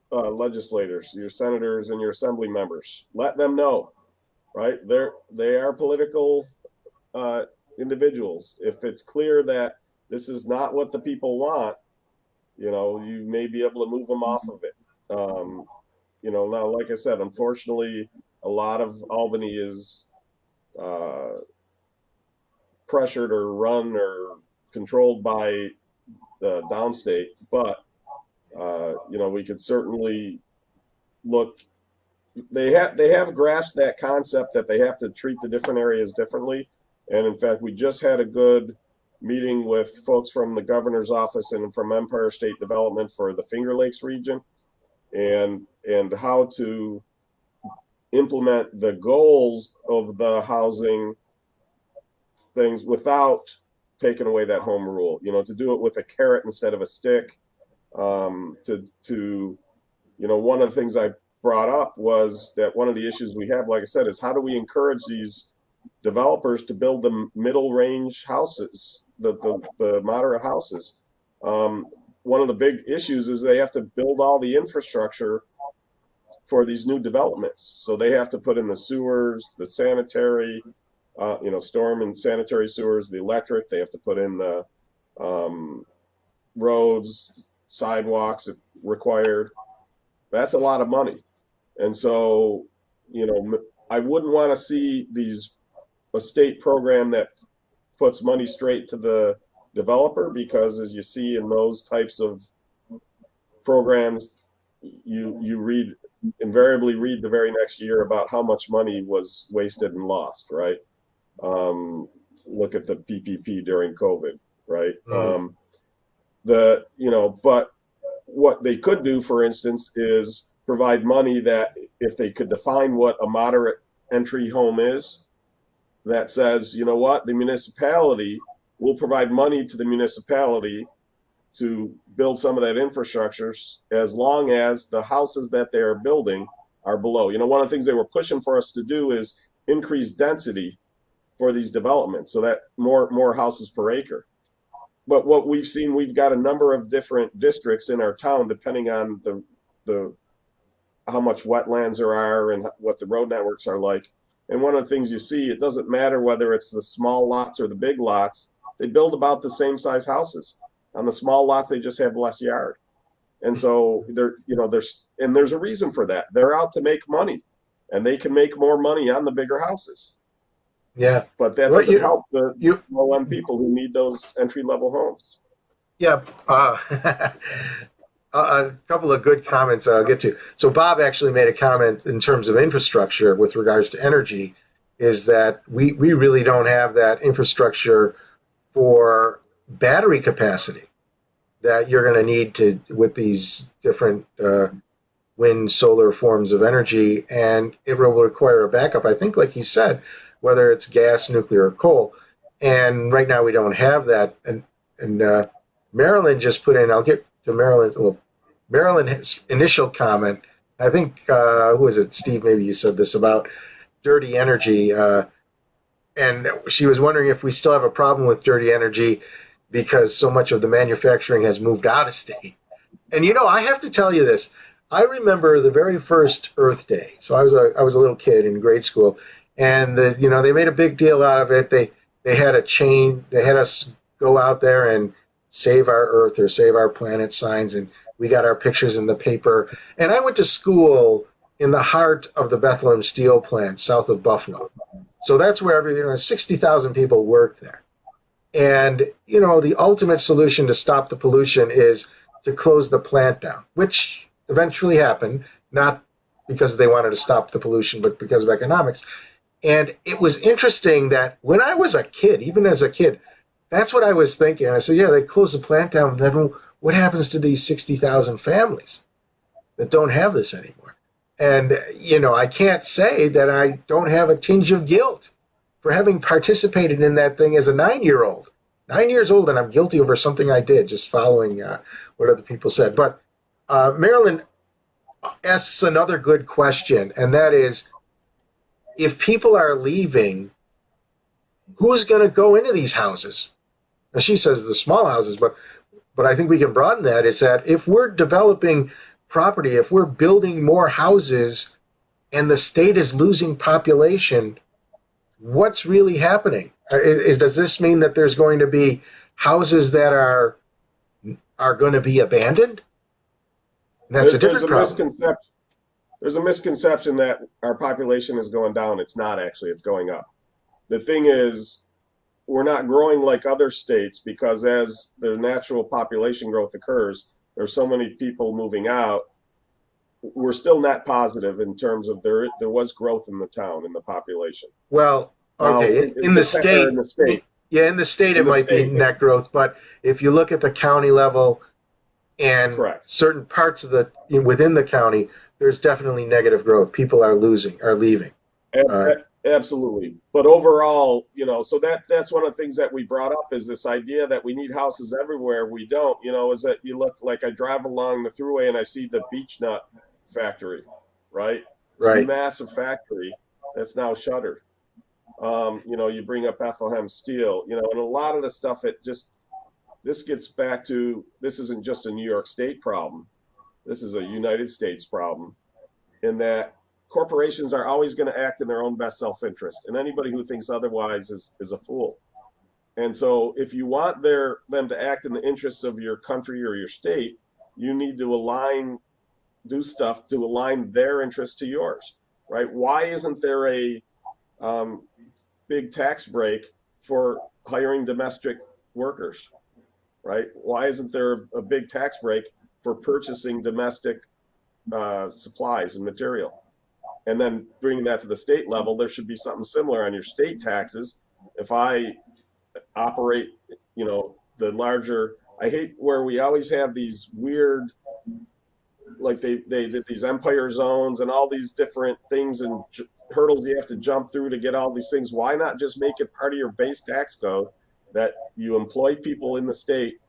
legislators, your senators and your assembly members. Let them know, right? They are political individuals. If it's clear that this is not what the people want, you may be able to move them off of it. Now, like I said, unfortunately, a lot of Albany is pressured or run or controlled by the downstate, but we could certainly look. They have grasped that concept that they have to treat the different areas differently, and in fact, we just had a good meeting with folks from the governor's office and from Empire State Development for the Finger Lakes region, and how to implement the goals of the housing things without taking away that home rule, to do it with a carrot instead of a stick. One of the things I brought up was that one of the issues we have, like I said, is how do we encourage these developers to build the middle range houses, the moderate houses. One of the big issues is they have to build all the infrastructure for these new developments. So they have to put in the sewers, the sanitary, storm and sanitary sewers, the electric. They have to put in the roads, sidewalks if required. That's a lot of money. And so, I wouldn't want to see a state program that puts money straight to the developer, because as you see in those types of programs, you invariably read the very next year about how much money was wasted and lost, right? Look at the PPP during COVID, right? But what they could do, for instance, is provide money that if they could define what a moderate entry home is, that says, the municipality will provide money to the municipality to build some of that infrastructure as long as the houses that they're building are below. One of the things they were pushing for us to do is increase density for these developments so that more houses per acre. But what we've seen, we've got a number of different districts in our town, depending on the how much wetlands there are and what the road networks are like. And one of the things you see, it doesn't matter whether it's the small lots or the big lots, they build about the same size houses. On the small lots, they just have less yard. And so there's a reason for that. They're out to make money, and they can make more money on the bigger houses. Yeah. But that Well, doesn't help the you low-end people who need those entry-level homes. yeah. A couple of good comments that I'll get to. So Bob actually made a comment in terms of infrastructure with regards to energy, is that we really don't have that infrastructure for battery capacity that you're going to need to with these different wind, solar forms of energy, and it will require a backup. I think, like you said, whether it's gas, nuclear, or coal, and right now we don't have that. And Marilyn just put in. I'll get to Marilyn. Well, Marilyn's initial comment. I think who was it? Steve, maybe you said this about dirty energy, and she was wondering if we still have a problem with dirty energy because so much of the manufacturing has moved out of state. And I have to tell you this. I remember the very first Earth Day. So I was a little kid in grade school, and they made a big deal out of it. They had a chain. They had us go out there and save our Earth or save our planet signs, and we got our pictures in the paper. And I went to school in the heart of the Bethlehem Steel Plant, south of Buffalo. So that's where 60,000 people work there. And the ultimate solution to stop the pollution is to close the plant down, which eventually happened, not because they wanted to stop the pollution, but because of economics. And it was interesting that when I was a kid, even as a kid, that's what I was thinking. I said, yeah, they close the plant down. Then what happens to these 60,000 families that don't have this anymore? And, I can't say that I don't have a tinge of guilt for having participated in that thing as a 9-year-old. 9 years old, and I'm guilty over something I did, just following what other people said. But Marilyn asks another good question, and that is, if people are leaving, who's going to go into these houses? Now, she says the small houses, but I think we can broaden that. Is that if we're developing property, if we're building more houses and the state is losing population, what's really happening? Does this mean that there's going to be houses that are going to be abandoned? That's a different problem. There's a misconception that our population is going down. It's not actually, it's going up. The thing is, we're not growing like other states because as the natural population growth occurs, there's so many people moving out. We're still net positive in terms of there was growth in the town, in the population. Well, okay, in the state, yeah, in the state it might be net growth, but if you look at the county level and certain parts of within the county, there's definitely negative growth. People are leaving. Absolutely. But overall, so that's one of the things that we brought up is this idea that we need houses everywhere. We don't, is that you look like I drive along the thruway and I see the beech nut factory, right? It's a massive factory that's now shuttered. You bring up Bethlehem Steel, and a lot of the stuff, this gets back to, this isn't just a New York State problem. This is a United States problem in that corporations are always going to act in their own best self-interest, and anybody who thinks otherwise is a fool. And so if you want them to act in the interests of your country or your state, you need to do stuff to align their interests to yours, right? Why isn't there a big tax break for hiring domestic workers, right? Why isn't there a big tax break for purchasing domestic supplies and material? And then bringing that to the state level, there should be something similar on your state taxes. If I operate, the larger, I hate where we always have these weird, like they did these empire zones and all these different things and hurdles you have to jump through to get all these things. Why not just make it part of your base tax code that you employ people in the state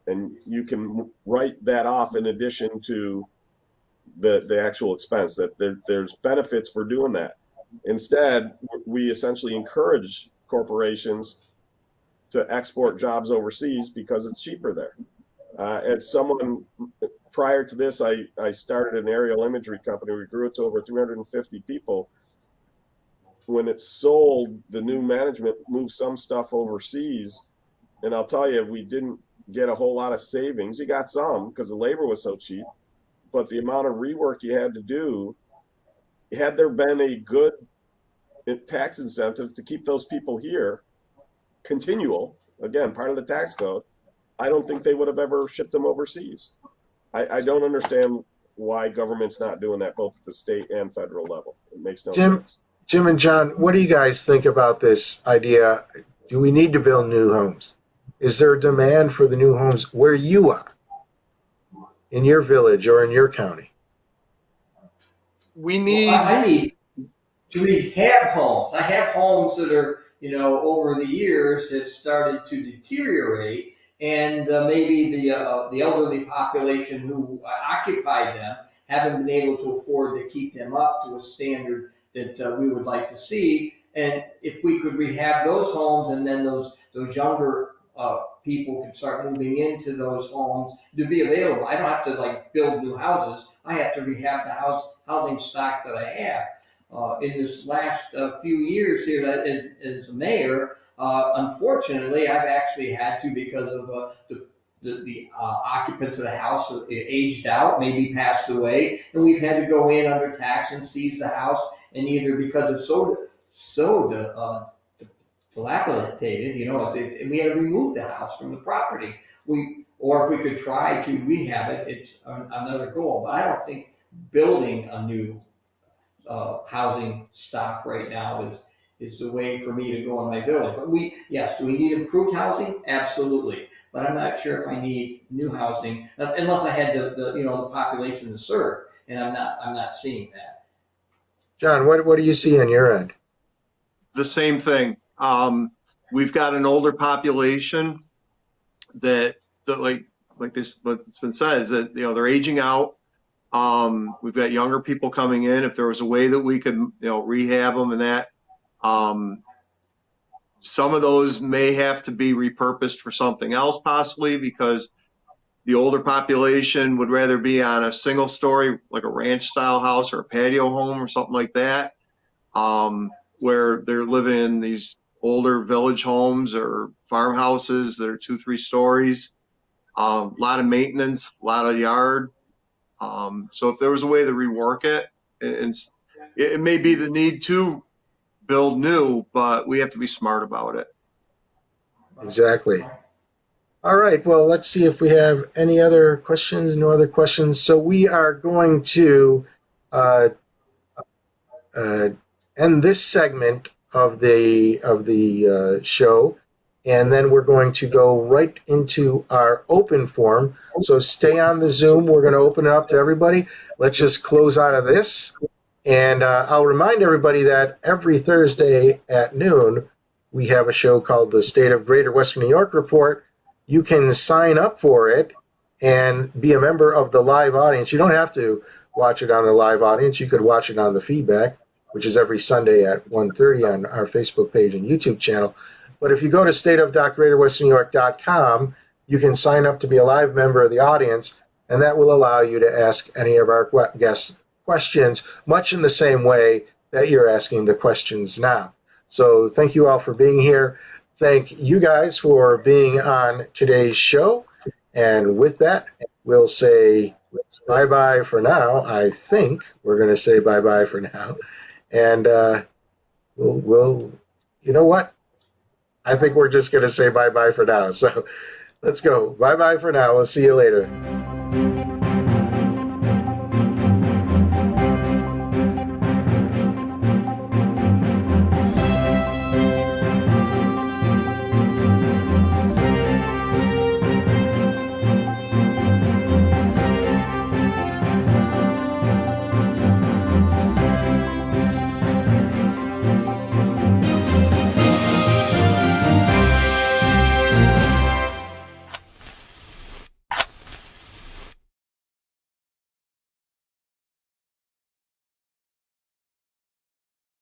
and you can write that off in addition to the actual expense, that there's benefits for doing that. Instead, we essentially encourage corporations to export jobs overseas because it's cheaper there. As someone prior to this, I started an aerial imagery company. We grew it to over 350 people. When it sold, the new management moved some stuff overseas. And I'll tell you, we didn't get a whole lot of savings. You got some because the labor was so cheap. But the amount of rework you had to do, had there been a good tax incentive to keep those people here, continual, again, part of the tax code, I don't think they would have ever shipped them overseas. I don't understand why government's not doing that both at the state and federal level. It makes no sense. Jim and John, what do you guys think about this idea? Do we need to build new homes? Is there a demand for the new homes where you are, in your village or in your county? We Well, need. I need to rehab homes. I have homes that are, over the years have started to deteriorate, and maybe the elderly population who occupied them haven't been able to afford to keep them up to a standard that we would like to see. And if we could rehab those homes, and then those younger people could start moving into those homes to be available. I don't have to build new houses. I have to rehab the housing stock that I have. In this last few years here as mayor, unfortunately, I've actually had to, because of the occupants of the house aged out, maybe passed away, and we've had to go in under tax and seize the house, and either because it's so dilapidated, we had to remove the house from the property. Or if we could try to rehab it, it's another goal. But I don't think building a new housing stock right now is the way for me to go in my village. But do we need improved housing? Absolutely. But I'm not sure if I need new housing unless I had the population to serve, and I'm not seeing that. John, what do you see on your end? The same thing. We've got an older population that like this, what's been said is that they're aging out. We've got younger people coming in. If there was a way that we could rehab them and that, some of those may have to be repurposed for something else possibly, because the older population would rather be on a single story, like a ranch style house or a patio home or something like that, where they're living in these older village homes or farmhouses that are 2-3 stories, a lot of maintenance, a lot of yard. So if there was a way to rework it, it may be the need to build new, but we have to be smart about it. Exactly. All right. Well, let's see if we have any other questions. No other questions. So we are going to end this segment of the show, and then we're going to go right into our open forum. So stay on the Zoom. We're going to open it up to everybody. Let's just close out of this. And I'll remind everybody that every Thursday at noon, we have a show called the State of Greater Western New York Report. You can sign up for it and be a member of the live audience. You don't have to watch it on the live audience. You could watch it on the feedback, which is every Sunday at 1:30 on our Facebook page and YouTube channel. But if you go to stateof.greaterwesternnewyork.com, you can sign up to be a live member of the audience, and that will allow you to ask any of our guests questions, much in the same way that you're asking the questions now. So thank you all for being here. Thank you guys for being on today's show. And with that, we'll say bye-bye for now. I think we're going to say bye-bye for now. And we'll, you know what? I think we're just going to say bye-bye for now. So let's go. Bye-bye for now. We'll see you later.